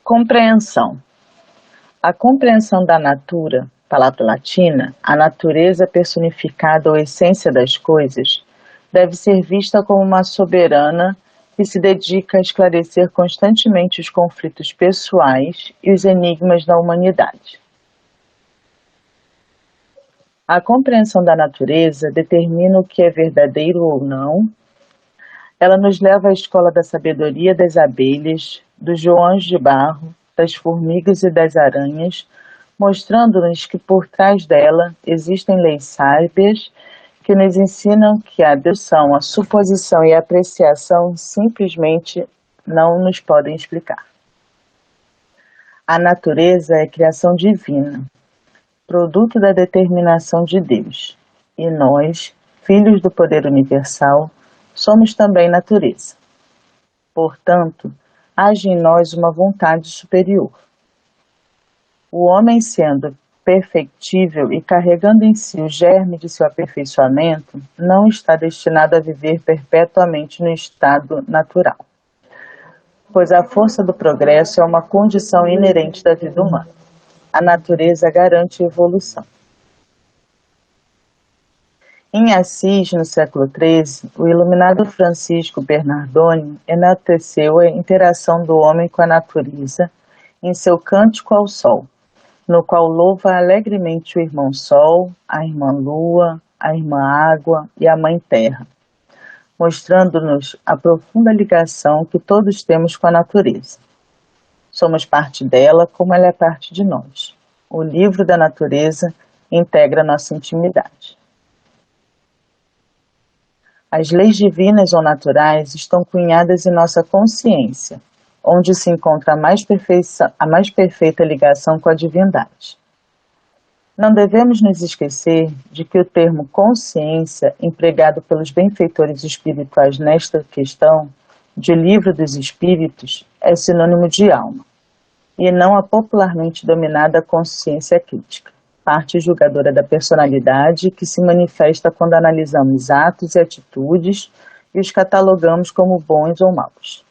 Compreensão. A compreensão da natura, palavra latina, a natureza personificada ou essência das coisas, deve ser vista como uma soberana que se dedica a esclarecer constantemente os conflitos pessoais e os enigmas da humanidade. A compreensão da natureza determina o que é verdadeiro ou não. Ela nos leva à escola da sabedoria das abelhas, dos joãos de barro, das formigas e das aranhas, mostrando-nos que por trás dela existem leis sábias que nos ensinam que a dedução, a suposição e a apreciação simplesmente não nos podem explicar. A natureza é criação divina, produto da determinação de Deus, e nós, filhos do poder universal, somos também natureza. Portanto, age em nós uma vontade superior. O homem, sendo perfectível e carregando em si o germe de seu aperfeiçoamento, não está destinado a viver perpetuamente no estado natural, pois a força do progresso é uma condição inerente da vida humana. A natureza garante a evolução. Em Assis, no século XIII, o iluminado Francisco Bernardoni enalteceu a interação do homem com a natureza em seu Cântico ao Sol, no qual louva alegremente o irmão Sol, a irmã Lua, a irmã Água e a Mãe Terra, mostrando-nos a profunda ligação que todos temos com a natureza. Somos parte dela como ela é parte de nós. O livro da natureza integra nossa intimidade. As leis divinas ou naturais estão cunhadas em nossa consciência, onde se encontra a mais perfeita ligação com a divindade. Não devemos nos esquecer de que o termo consciência, empregado pelos benfeitores espirituais nesta questão, de Livro dos Espíritos, é sinônimo de alma, e não a popularmente dominada consciência crítica, parte julgadora da personalidade que se manifesta quando analisamos atos e atitudes e os catalogamos como bons ou maus.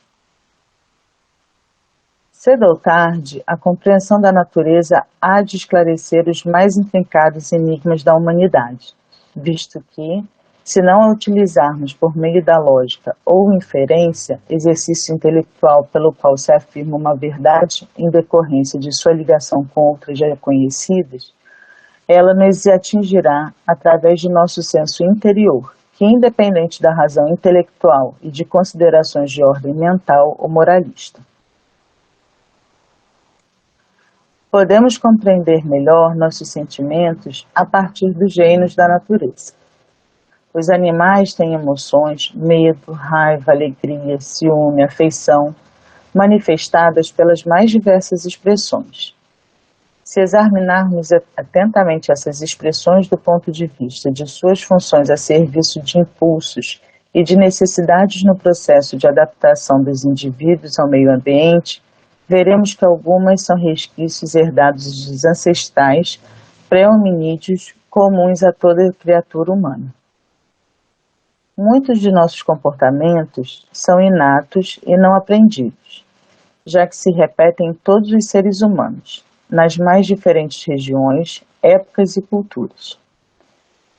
Cedo ou tarde, a compreensão da natureza há de esclarecer os mais intrincados enigmas da humanidade, visto que, se não a utilizarmos por meio da lógica ou inferência, exercício intelectual pelo qual se afirma uma verdade em decorrência de sua ligação com outras já conhecidas, ela nos atingirá através de nosso senso interior, que, independente da razão intelectual e de considerações de ordem mental ou moralista. Podemos compreender melhor nossos sentimentos a partir dos reinos da natureza. Os animais têm emoções, medo, raiva, alegria, ciúme, afeição, manifestadas pelas mais diversas expressões. Se examinarmos atentamente essas expressões do ponto de vista de suas funções a serviço de impulsos e de necessidades no processo de adaptação dos indivíduos ao meio ambiente, veremos que algumas são resquícios herdados dos ancestrais pré-hominídeos comuns a toda criatura humana. Muitos de nossos comportamentos são inatos e não aprendidos, já que se repetem em todos os seres humanos, nas mais diferentes regiões, épocas e culturas.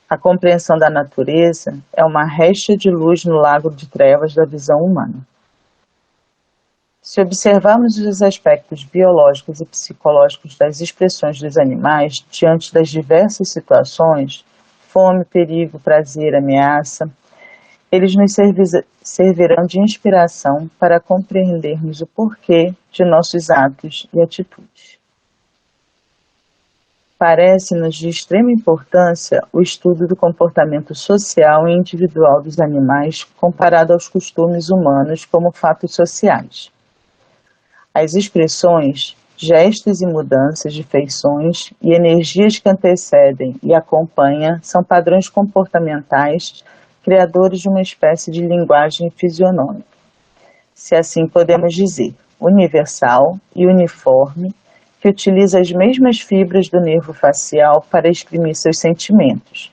A compreensão da natureza é uma reixa de luz no lago de trevas da visão humana. Se observarmos os aspectos biológicos e psicológicos das expressões dos animais diante das diversas situações, fome, perigo, prazer, ameaça, eles nos servirão de inspiração para compreendermos o porquê de nossos atos e atitudes. Parece-nos de extrema importância o estudo do comportamento social e individual dos animais comparado aos costumes humanos como fatos sociais. As expressões, gestos e mudanças de feições e energias que antecedem e acompanham são padrões comportamentais criadores de uma espécie de linguagem fisionômica, se assim podemos dizer, universal e uniforme, que utiliza as mesmas fibras do nervo facial para exprimir seus sentimentos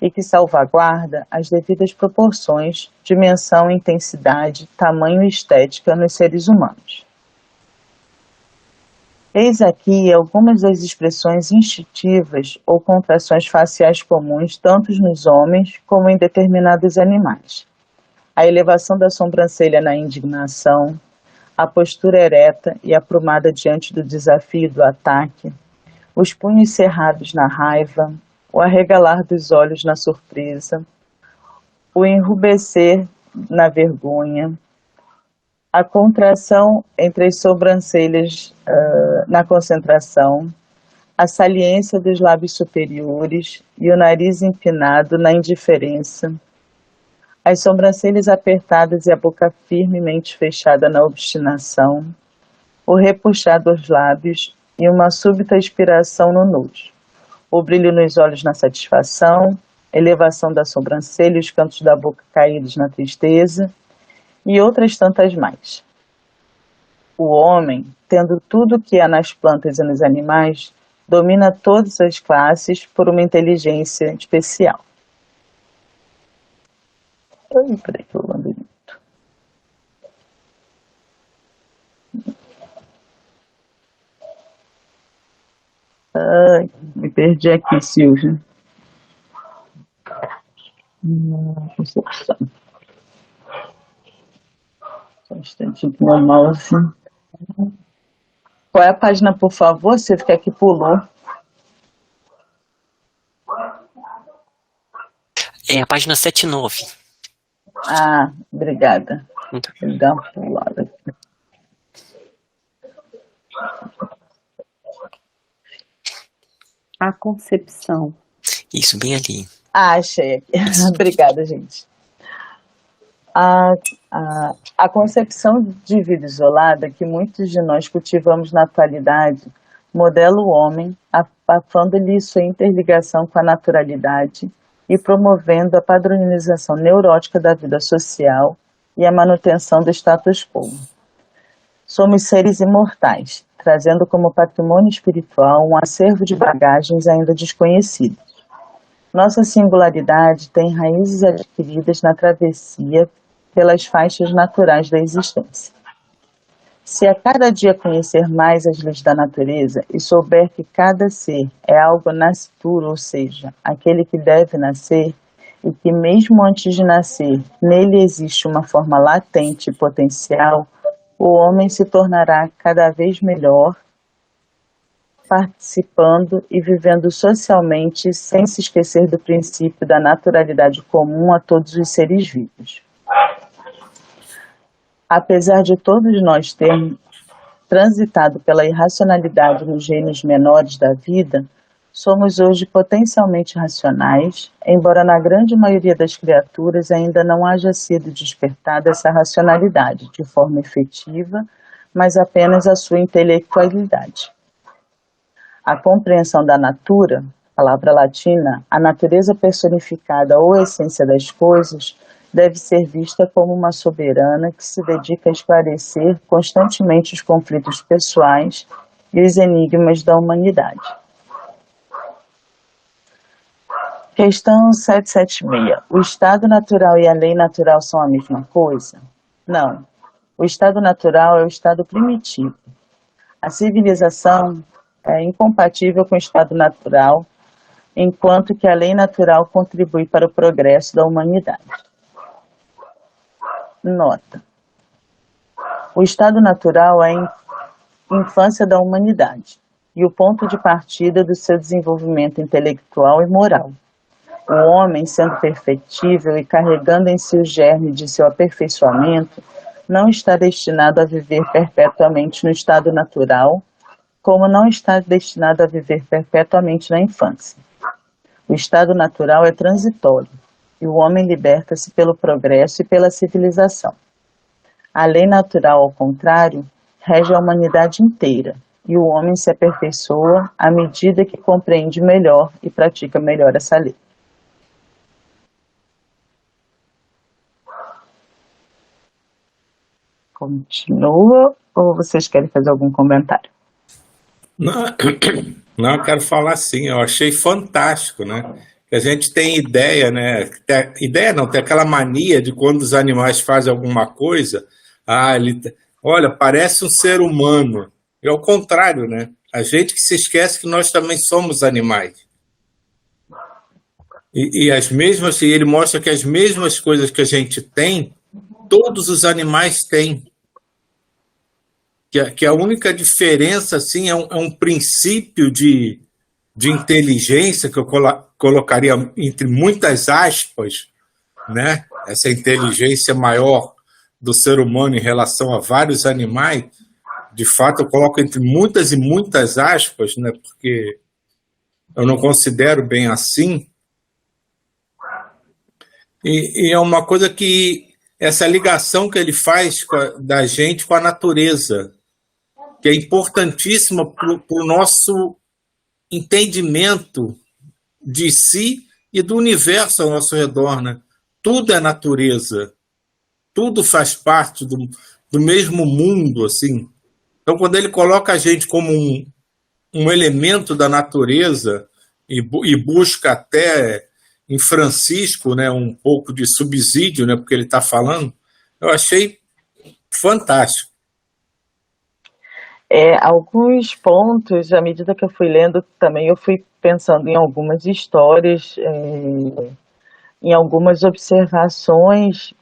e que salvaguarda as devidas proporções, dimensão, intensidade, tamanho e estética nos seres humanos. Eis aqui algumas das expressões instintivas ou contrações faciais comuns tanto nos homens como em determinados animais. A elevação da sobrancelha na indignação, a postura ereta e aprumada diante do desafio do ataque, os punhos cerrados na raiva, o arregalar dos olhos na surpresa, o enrubescer na vergonha, a contração entre as sobrancelhas na concentração, a saliência dos lábios superiores e o nariz empinado na indiferença, as sobrancelhas apertadas e a boca firmemente fechada na obstinação, o repuxar dos lábios e uma súbita expiração no nojo, o brilho nos olhos na satisfação, elevação da sobrancelha e os cantos da boca caídos na tristeza, e outras tantas mais. O homem, tendo tudo o que há nas plantas e nos animais, domina todas as classes por uma inteligência especial. Peraí que eu ando muito. Ai, me perdi aqui, Silvia. Concepção. Só um instantinho que meu mouse. Qual é a página, por favor? Você fica aqui pulou. É a página 79. Ah, obrigada. Vou dar uma pulada aqui. A concepção. Isso, bem ali. Ah, achei aqui. Obrigada, gente. A concepção de vida isolada que muitos de nós cultivamos na atualidade modela o homem, afando-lhe sua interligação com a naturalidade e promovendo a padronização neurótica da vida social e a manutenção do status quo. Somos seres imortais, trazendo como patrimônio espiritual um acervo de bagagens ainda desconhecidas. Nossa singularidade tem raízes adquiridas na travessia pelas faixas naturais da existência. Se a cada dia conhecer mais as leis da natureza e souber que cada ser é algo nascituro, ou seja, aquele que deve nascer, e que mesmo antes de nascer, nele existe uma forma latente e potencial, o homem se tornará cada vez melhor, participando e vivendo socialmente sem se esquecer do princípio da naturalidade comum a todos os seres vivos. Apesar de todos nós termos transitado pela irracionalidade nos reinos menores da vida, somos hoje potencialmente racionais, embora na grande maioria das criaturas ainda não haja sido despertada essa racionalidade de forma efetiva, mas apenas a sua intelectualidade. A compreensão da natura, palavra latina, a natureza personificada ou essência das coisas, deve ser vista como uma soberana que se dedica a esclarecer constantemente os conflitos pessoais e os enigmas da humanidade. Questão 776. O estado natural e a lei natural são a mesma coisa? Não. O estado natural é o estado primitivo. A civilização é incompatível com o estado natural, enquanto que a lei natural contribui para o progresso da humanidade. Nota. O estado natural é a infância da humanidade e o ponto de partida do seu desenvolvimento intelectual e moral. O homem, sendo perfectível e carregando em si o germe de seu aperfeiçoamento, não está destinado a viver perpetuamente no estado natural, como não está destinado a viver perpetuamente na infância. O estado natural é transitório, e o homem liberta-se pelo progresso e pela civilização. A lei natural, ao contrário, rege a humanidade inteira, e o homem se aperfeiçoa à medida que compreende melhor e pratica melhor essa lei. Continua, ou vocês querem fazer algum comentário? Não, eu quero falar assim, eu achei fantástico, né? A gente tem ideia, né? Ideia não, tem aquela mania de quando os animais fazem alguma coisa, olha, parece um ser humano, É o contrário, né? A gente que se esquece que nós também somos animais. E ele mostra que as mesmas coisas que a gente tem, todos os animais têm. Que a única diferença assim, é um princípio de inteligência, que eu colocaria entre muitas aspas, né? Essa inteligência maior do ser humano em relação a vários animais, de fato eu coloco entre muitas e muitas aspas, né? Porque eu não considero bem assim. E é uma coisa que essa ligação que ele faz da gente com a natureza, que é importantíssima para o nosso entendimento de si e do universo ao nosso redor, né? Tudo é natureza, tudo faz parte do mesmo mundo, assim. Então, quando ele coloca a gente como um elemento da natureza e busca até em Francisco, né, um pouco de subsídio, né, porque ele está falando, eu achei fantástico. Alguns pontos, à medida que eu fui lendo, também eu fui pensando em algumas histórias, em algumas observações,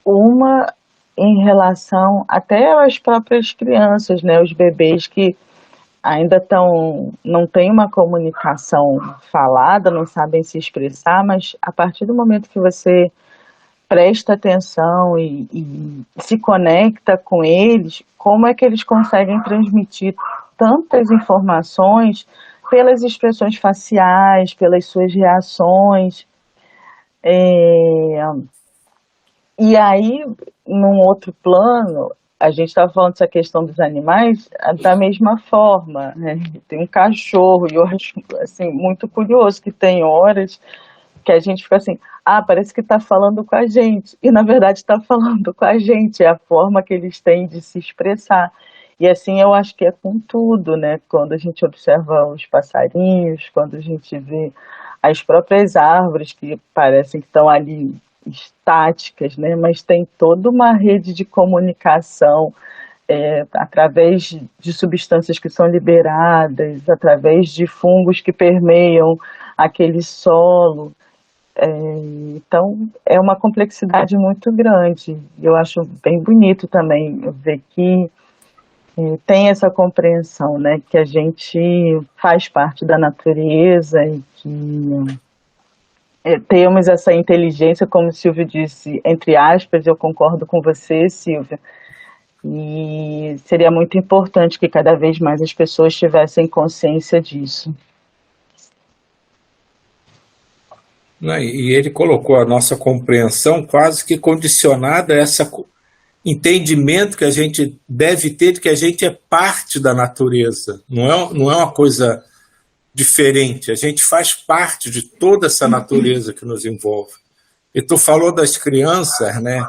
uma em relação até às próprias crianças, né, os bebês que ainda não têm uma comunicação falada, não sabem se expressar, mas a partir do momento que você presta atenção e se conecta com eles, como é que eles conseguem transmitir tantas informações pelas expressões faciais, pelas suas reações. E aí, num outro plano, a gente estava falando dessa questão dos animais da mesma forma, né? Tem um cachorro, e eu acho assim, muito curioso que tem horas que a gente fica assim, parece que está falando com a gente, e na verdade está falando com a gente, é a forma que eles têm de se expressar. E assim eu acho que é com tudo, né? Quando a gente observa os passarinhos, quando a gente vê as próprias árvores que parecem que estão ali estáticas, né? Mas tem toda uma rede de comunicação através de substâncias que são liberadas, através de fungos que permeiam aquele solo. Então, é uma complexidade muito grande. Eu acho bem bonito também ver que tem essa compreensão, né, que a gente faz parte da natureza e que temos essa inteligência, como o Silvio disse, entre aspas, eu concordo com você, Silvia, e seria muito importante que cada vez mais as pessoas tivessem consciência disso. E ele colocou a nossa compreensão quase que condicionada a esse entendimento que a gente deve ter de que a gente é parte da natureza, não é uma coisa diferente, a gente faz parte de toda essa natureza que nos envolve. E tu falou das crianças, né,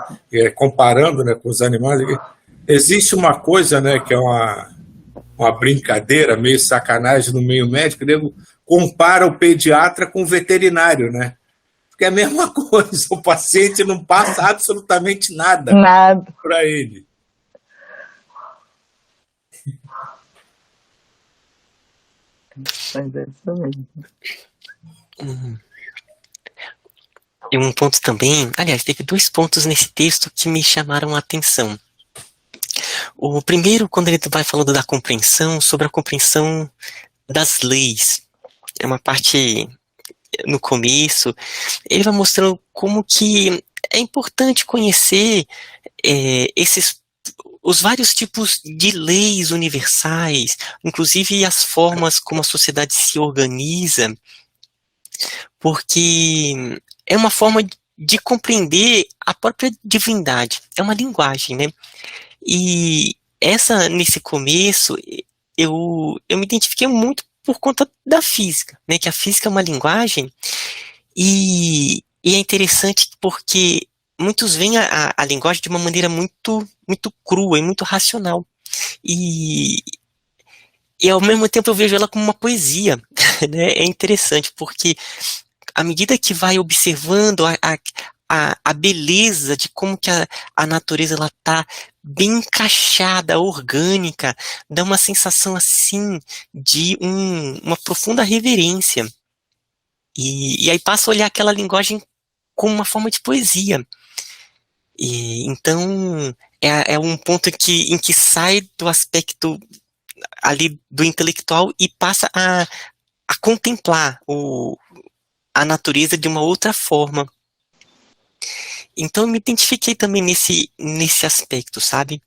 comparando, né, com os animais, existe uma coisa, né, que é uma brincadeira, meio sacanagem no meio médico, nego compara o pediatra com o veterinário, né? Porque é a mesma coisa, o paciente não passa absolutamente nada para ele. Mas é isso mesmo. E um ponto também, aliás, teve 2 pontos nesse texto que me chamaram a atenção. O primeiro, quando ele vai falando da compreensão, sobre a compreensão das leis. É uma parte no começo, ele vai mostrando como que é importante conhecer os vários tipos de leis universais, inclusive as formas como a sociedade se organiza, porque é uma forma de compreender a própria divindade, é uma linguagem, né? E nesse começo, eu me identifiquei muito por conta da física, né? Que a física é uma linguagem e é interessante porque muitos veem a linguagem de uma maneira muito, muito crua e muito racional. E ao mesmo tempo eu vejo ela como uma poesia, né? É interessante porque à medida que vai observando a beleza de como que a natureza está bem encaixada, orgânica, dá uma sensação assim de uma profunda reverência. E aí passa a olhar aquela linguagem como uma forma de poesia. E então é um ponto em que sai do aspecto ali do intelectual e passa a contemplar a natureza de uma outra forma. Então eu me identifiquei também nesse aspecto, sabe?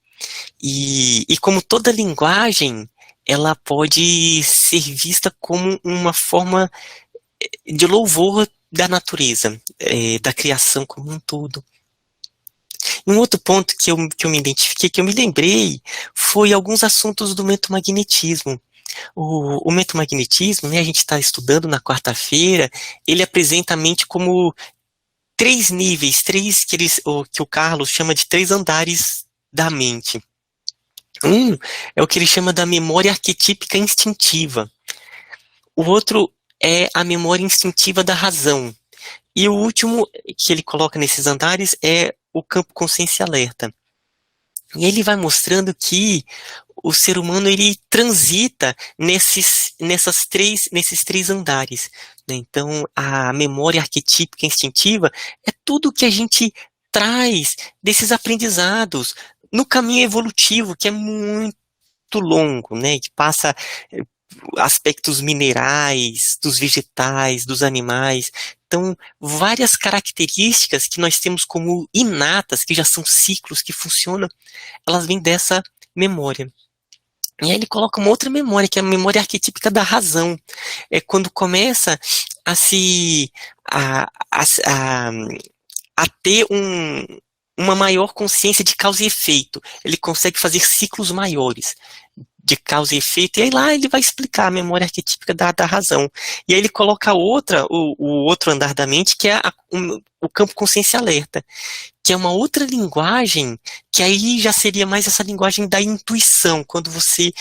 E como toda linguagem, ela pode ser vista como uma forma de louvor da natureza, da criação como um todo. Um outro ponto que eu me identifiquei, que eu me lembrei, foi alguns assuntos do mentomagnetismo. O mentomagnetismo, né, a gente está estudando na quarta-feira, ele apresenta a mente como três níveis, que o Carlos chama de três andares da mente. Um é o que ele chama da memória arquetípica instintiva. O outro é a memória instintiva da razão. E o último que ele coloca nesses andares é o campo consciência alerta. E ele vai mostrando que o ser humano ele transita nesses três andares, né? Então, a memória arquetípica instintiva é tudo que a gente traz desses aprendizados no caminho evolutivo, que é muito longo, né? Que passa aspectos minerais, dos vegetais, dos animais. Então, várias características que nós temos como inatas, que já são ciclos que funcionam, elas vêm dessa memória. E aí ele coloca uma outra memória, que é a memória arquetípica da razão. É quando começa a ter uma maior consciência de causa e efeito. Ele consegue fazer ciclos maiores de causa e efeito, e aí lá ele vai explicar a memória arquetípica da razão. E aí ele coloca o outro andar da mente, que é o campo consciência alerta, que é uma outra linguagem, que aí já seria mais essa linguagem da intuição, quando você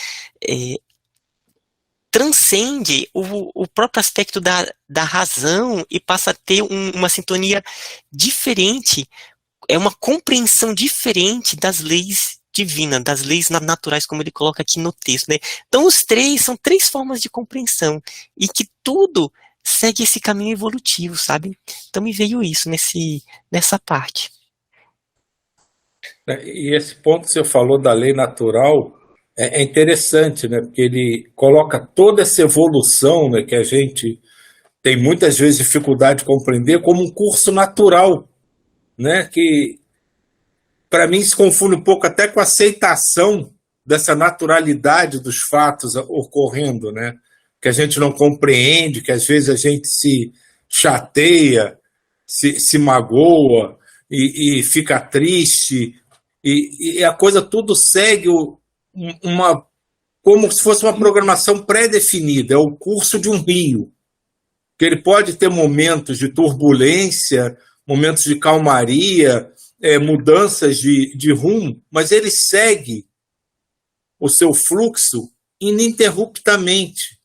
transcende o próprio aspecto da razão e passa a ter uma sintonia diferente, é uma compreensão diferente das leis divinas, das leis naturais, como ele coloca aqui no texto, né? Então os três são três formas de compreensão, e que tudo segue esse caminho evolutivo, sabe? Então me veio isso nessa parte. E esse ponto que você falou da lei natural é interessante, né? Porque ele coloca toda essa evolução, né, que a gente tem muitas vezes dificuldade de compreender como um curso natural, né? Que para mim se confunde um pouco até com a aceitação dessa naturalidade dos fatos ocorrendo, né? Que a gente não compreende, que às vezes a gente se chateia, se magoa e fica triste, e a coisa tudo segue como se fosse uma programação pré-definida, é o curso de um rio, que ele pode ter momentos de turbulência, momentos de calmaria, mudanças de rumo, mas ele segue o seu fluxo ininterruptamente.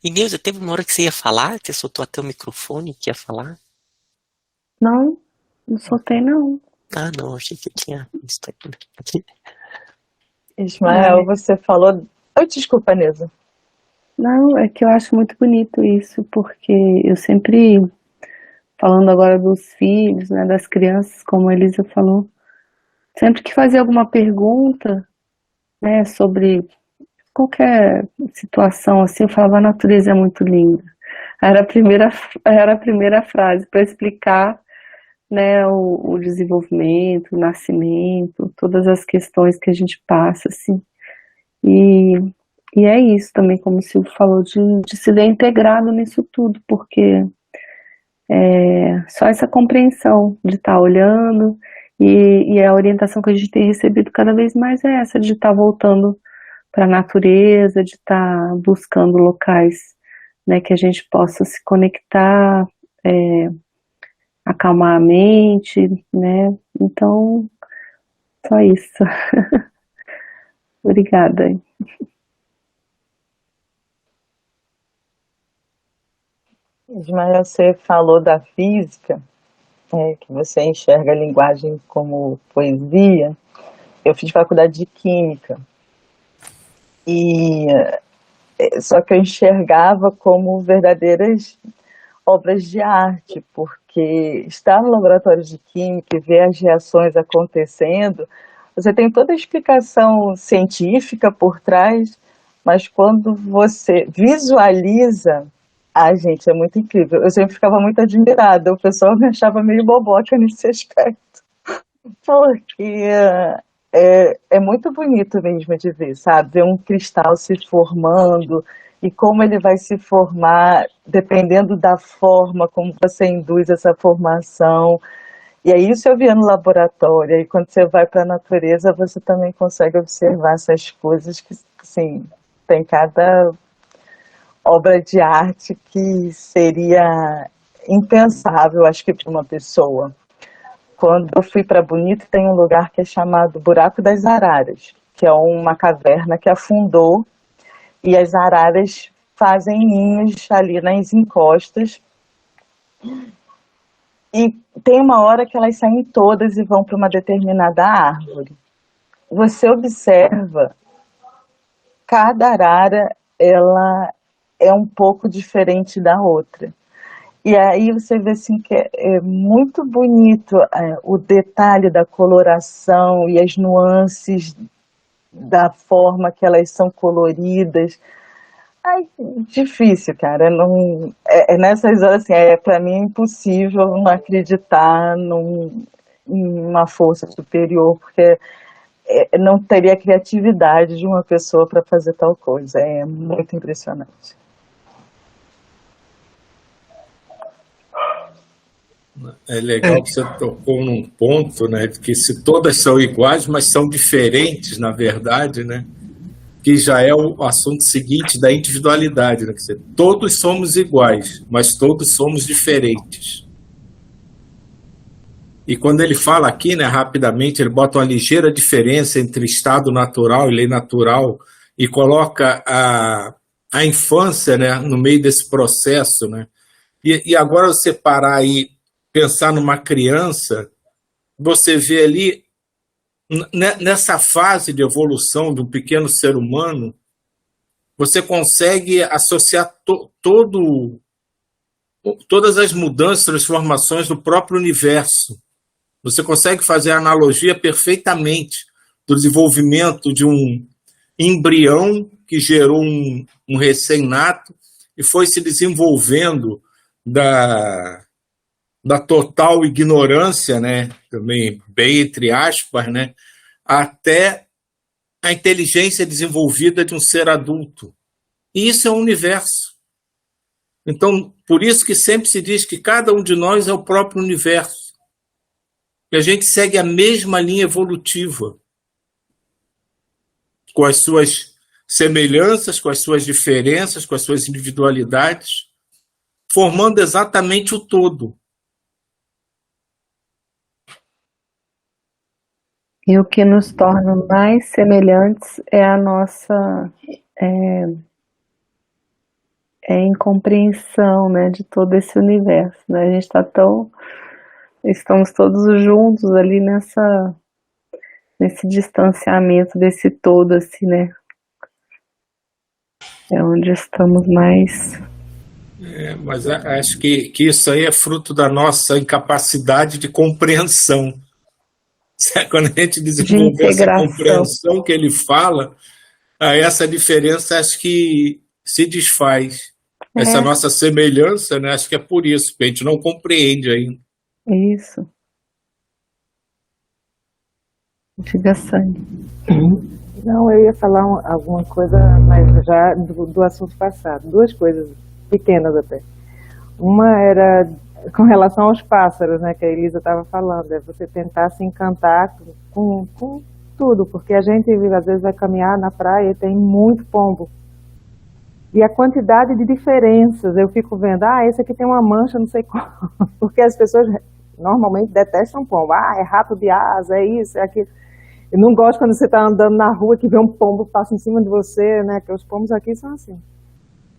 E Neuza, teve uma hora que você ia falar, que você soltou até o microfone que ia falar? Não soltei não. Ah, não, achei que eu tinha visto aqui. Ismael, você falou... Oh, desculpa, Nilza. Não, é que eu acho muito bonito isso, porque eu sempre, falando agora dos filhos, né, das crianças, como a Elisa falou, sempre que fazia alguma pergunta, né, sobre qualquer situação assim, eu falava: a natureza é muito linda. Era a primeira frase para explicar, né, o desenvolvimento, o nascimento, todas as questões que a gente passa, assim. E é isso também, como o Silvio falou, de se ver integrado nisso tudo, porque só essa compreensão de estar olhando, e a orientação que a gente tem recebido cada vez mais é essa, de estar voltando para a natureza, de estar buscando locais, né, que a gente possa se conectar, acalmar a mente, né? Então, só isso. Obrigada. Ismael, você falou da física, que você enxerga a linguagem como poesia. Eu fiz faculdade de química e só que eu enxergava como verdadeiras obras de arte, porque estar no laboratório de química e ver as reações acontecendo, você tem toda a explicação científica por trás, mas quando você visualiza, gente, é muito incrível. Eu sempre ficava muito admirada, o pessoal me achava meio boboca nesse aspecto, porque é muito bonito mesmo de ver, sabe? Ver um cristal se formando e como ele vai se formar dependendo da forma como você induz essa formação. E aí isso eu via no laboratório, e quando você vai para a natureza, você também consegue observar essas coisas que, assim, tem cada obra de arte que seria impensável, acho que para uma pessoa. Quando eu fui para Bonito, tem um lugar que é chamado Buraco das Araras, que é uma caverna que afundou e as araras fazem ninhos ali nas encostas. E tem uma hora que elas saem todas e vão para uma determinada árvore. Você observa, cada arara, ela é um pouco diferente da outra. E aí você vê assim que é muito bonito o detalhe da coloração e as nuances da forma que elas são coloridas. Ai, difícil, cara. Não, nessas horas, assim, para mim é impossível não acreditar em uma força superior, porque não teria a criatividade de uma pessoa para fazer tal coisa. É muito impressionante. É legal que você tocou num ponto, né, de que se todas são iguais, mas são diferentes, na verdade, né, que já é o assunto seguinte da individualidade, né, que todos somos iguais, mas todos somos diferentes. E quando ele fala aqui, né, rapidamente, ele bota uma ligeira diferença entre estado natural e lei natural e coloca a infância, né, no meio desse processo, né, e agora você parar aí pensar numa criança, você vê ali, nessa fase de evolução do pequeno ser humano, você consegue associar todas as mudanças, transformações do próprio universo. Você consegue fazer a analogia perfeitamente do desenvolvimento de um embrião que gerou um recém-nato e foi se desenvolvendo da total ignorância, né, também bem entre aspas, né, até a inteligência desenvolvida de um ser adulto. E isso é um universo. Então, por isso que sempre se diz que cada um de nós é o próprio universo. E a gente segue a mesma linha evolutiva, com as suas semelhanças, com as suas diferenças, com as suas individualidades, formando exatamente o todo. E o que nos torna mais semelhantes é a nossa incompreensão, né, de todo esse universo, né? A gente estamos todos juntos ali nesse distanciamento desse todo, assim, né? É onde estamos mais... Mas acho que isso aí é fruto da nossa incapacidade de compreensão. Quando a gente desenvolver essa compreensão que ele fala, essa diferença acho que se desfaz. Essa nossa semelhança, né, acho que é por isso, que a gente não compreende ainda. Isso. Diga, Sânia. Não, eu ia falar alguma coisa, mas já do assunto passado. Duas coisas pequenas até. Uma era com relação aos pássaros, né, que a Elisa estava falando, é você tentar se encantar com tudo, porque a gente às vezes vai caminhar na praia e tem muito pombo. E a quantidade de diferenças, eu fico vendo, esse aqui tem uma mancha, não sei qual, porque as pessoas normalmente detestam pombo, é rato de asa, é isso, é aquilo. Eu não gosto quando você está andando na rua que vê um pombo passa em cima de você, né, que os pombos aqui são assim.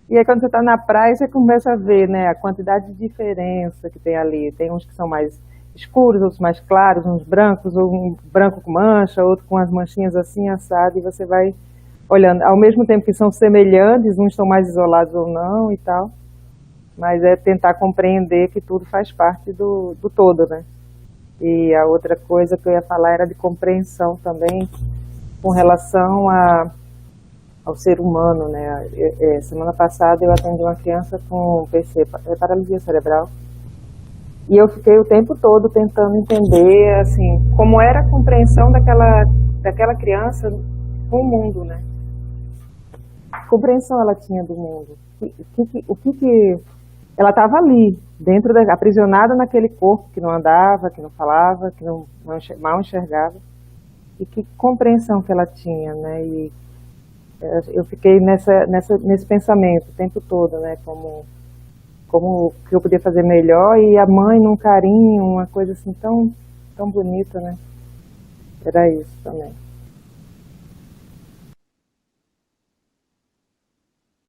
E aí quando você está na praia, você começa a ver, né, a quantidade de diferença que tem ali. Tem uns que são mais escuros, outros mais claros, uns brancos, ou um branco com mancha, outro com as manchinhas assim, assado, e você vai olhando. Ao mesmo tempo que são semelhantes, uns estão mais isolados ou não e tal, mas é tentar compreender que tudo faz parte do todo, né? E a outra coisa que eu ia falar era de compreensão também, com relação ao ser humano, né? Semana passada eu atendi uma criança com PC, paralisia cerebral, e eu fiquei o tempo todo tentando entender, assim, como era a compreensão daquela criança com o mundo, né? Que compreensão ela tinha do mundo? O que ela estava ali, aprisionada naquele corpo que não andava, que não falava, que mal enxergava, e que compreensão que ela tinha, né? E eu fiquei nesse pensamento o tempo todo, né? Como que eu podia fazer melhor, e a mãe num carinho, uma coisa assim tão bonita, né? Era isso também.